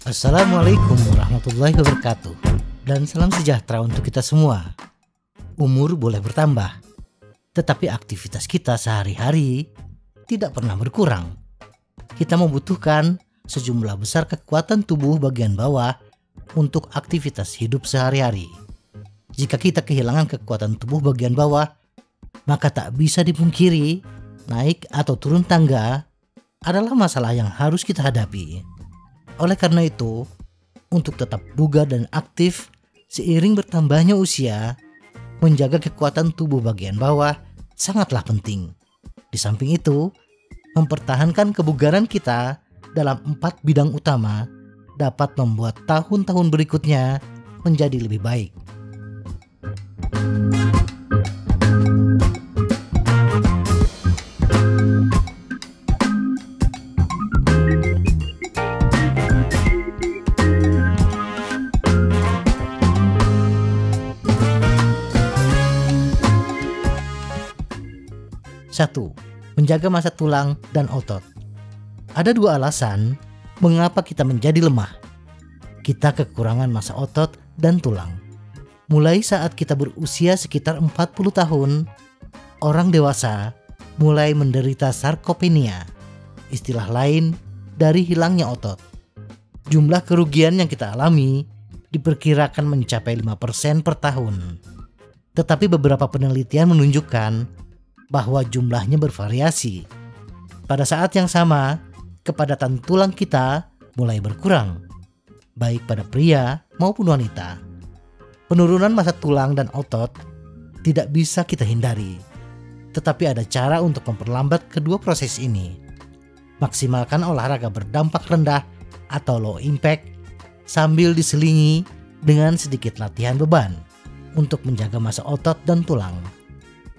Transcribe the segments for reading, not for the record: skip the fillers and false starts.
Assalamualaikum warahmatullahi wabarakatuh. Dan salam sejahtera untuk kita semua. Umur boleh bertambah, tetapi aktivitas kita sehari-hari tidak pernah berkurang. Kita membutuhkan sejumlah besar kekuatan tubuh bagian bawah untuk aktivitas hidup sehari-hari. Jika kita kehilangan kekuatan tubuh bagian bawah, maka tak bisa dipungkiri naik atau turun tangga adalah masalah yang harus kita hadapi. Oleh karena itu, untuk tetap bugar dan aktif seiring bertambahnya usia, menjaga kekuatan tubuh bagian bawah sangatlah penting. Di samping itu, mempertahankan kebugaran kita dalam 4 bidang utama dapat membuat tahun-tahun berikutnya menjadi lebih baik. Satu, menjaga massa tulang dan otot. Ada 2 alasan mengapa kita menjadi lemah. Kita kekurangan massa otot dan tulang. Mulai saat kita berusia sekitar 40 tahun, orang dewasa mulai menderita sarkopenia, istilah lain dari hilangnya otot. Jumlah kerugian yang kita alami diperkirakan mencapai 5% per tahun. Tetapi beberapa penelitian menunjukkan bahwa jumlahnya bervariasi. Pada saat yang sama, kepadatan tulang kita mulai berkurang, baik pada pria maupun wanita. Penurunan massa tulang dan otot tidak bisa kita hindari, tetapi ada cara untuk memperlambat kedua proses ini. Maksimalkan olahraga berdampak rendah atau low impact sambil diselingi dengan sedikit latihan beban untuk menjaga massa otot dan tulang.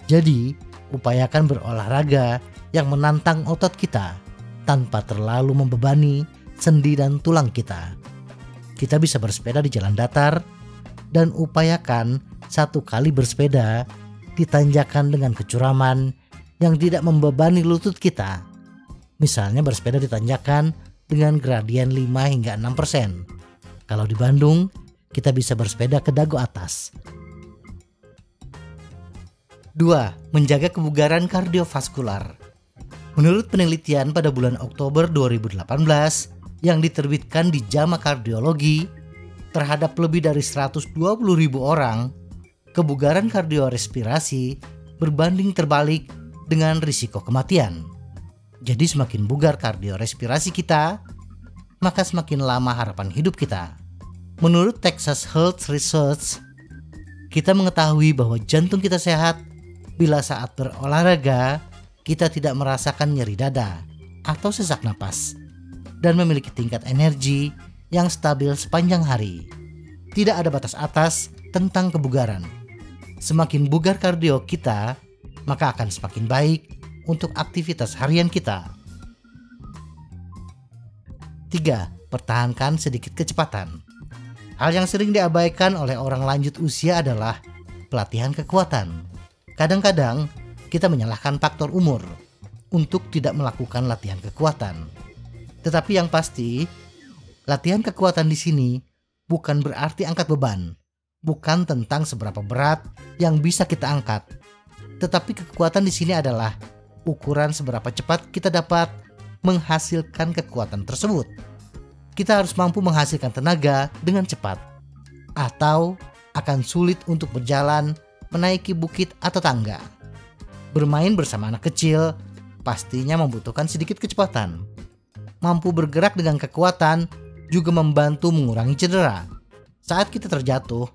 Jadi, upayakan berolahraga yang menantang otot kita tanpa terlalu membebani sendi dan tulang kita. Kita bisa bersepeda di jalan datar dan upayakan 1 kali bersepeda ditanjakan dengan kecuraman yang tidak membebani lutut kita. Misalnya bersepeda ditanjakan dengan gradien 5 hingga 6%. Kalau di Bandung, kita bisa bersepeda ke Dago Atas. 2. Menjaga kebugaran kardiovaskular. Menurut penelitian pada bulan Oktober 2018 yang diterbitkan di JAMA Kardiologi terhadap lebih dari 120.000 orang, kebugaran kardiorespirasi berbanding terbalik dengan risiko kematian. Jadi semakin bugar kardiorespirasi kita, maka semakin lama harapan hidup kita. Menurut Texas Health Research, kita mengetahui bahwa jantung kita sehat bila saat berolahraga kita tidak merasakan nyeri dada atau sesak napas dan memiliki tingkat energi yang stabil sepanjang hari. Tidak ada batas atas tentang kebugaran. Semakin bugar kardio kita, maka akan semakin baik untuk aktivitas harian kita. 3. Pertahankan sedikit kecepatan. Hal yang sering diabaikan oleh orang lanjut usia adalah pelatihan kekuatan. Kadang-kadang kita menyalahkan faktor umur untuk tidak melakukan latihan kekuatan. Tetapi yang pasti, latihan kekuatan di sini bukan berarti angkat beban, bukan tentang seberapa berat yang bisa kita angkat. Tetapi kekuatan di sini adalah ukuran seberapa cepat kita dapat menghasilkan kekuatan tersebut. Kita harus mampu menghasilkan tenaga dengan cepat, atau akan sulit untuk berjalan, menaiki bukit atau tangga. Bermain bersama anak kecil pastinya membutuhkan sedikit kecepatan. Mampu bergerak dengan kekuatan juga membantu mengurangi cedera. Saat kita terjatuh,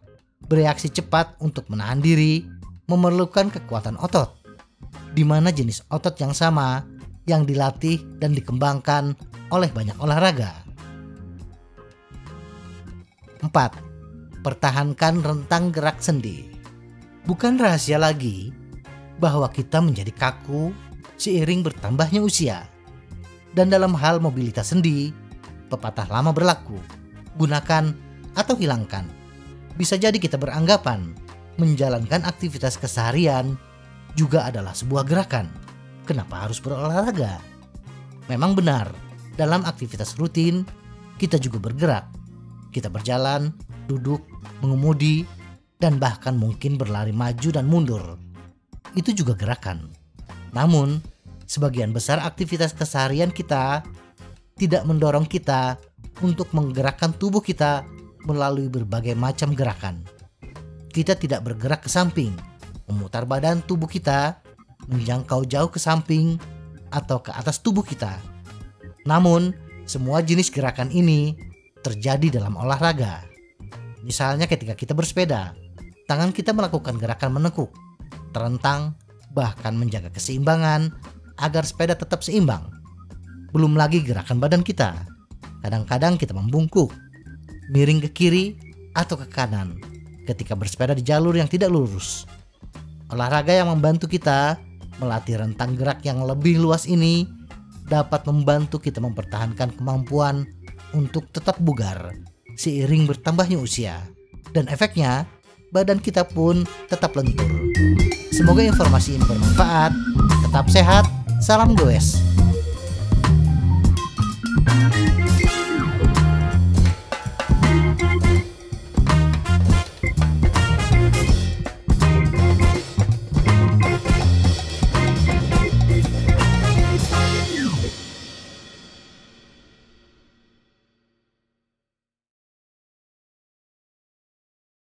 bereaksi cepat untuk menahan diri memerlukan kekuatan otot, di mana jenis otot yang sama yang dilatih dan dikembangkan oleh banyak olahraga. 4. Pertahankan rentang gerak sendi. Bukan rahasia lagi bahwa kita menjadi kaku seiring bertambahnya usia. Dan dalam hal mobilitas sendi, pepatah lama berlaku, gunakan atau hilangkan. Bisa jadi kita beranggapan menjalankan aktivitas keseharian juga adalah sebuah gerakan. kenapa harus berolahraga? Memang benar, dalam aktivitas rutin kita juga bergerak. Kita berjalan, duduk, mengemudi, dan bahkan mungkin berlari maju dan mundur. Itu juga gerakan. Namun, sebagian besar aktivitas keseharian kita tidak mendorong kita untuk menggerakkan tubuh kita melalui berbagai macam gerakan. Kita tidak bergerak ke samping, memutar badan tubuh kita, menjangkau jauh ke samping, atau ke atas tubuh kita. Namun, semua jenis gerakan ini terjadi dalam olahraga. Misalnya ketika kita bersepeda, tangan kita melakukan gerakan menekuk, terentang, bahkan menjaga keseimbangan agar sepeda tetap seimbang. Belum lagi gerakan badan kita. Kadang-kadang kita membungkuk, miring ke kiri atau ke kanan ketika bersepeda di jalur yang tidak lurus. Olahraga yang membantu kita melatih rentang gerak yang lebih luas ini dapat membantu kita mempertahankan kemampuan untuk tetap bugar seiring bertambahnya usia. Dan efeknya, badan kita pun tetap lentur. Semoga informasi ini bermanfaat. Tetap sehat, salam goes.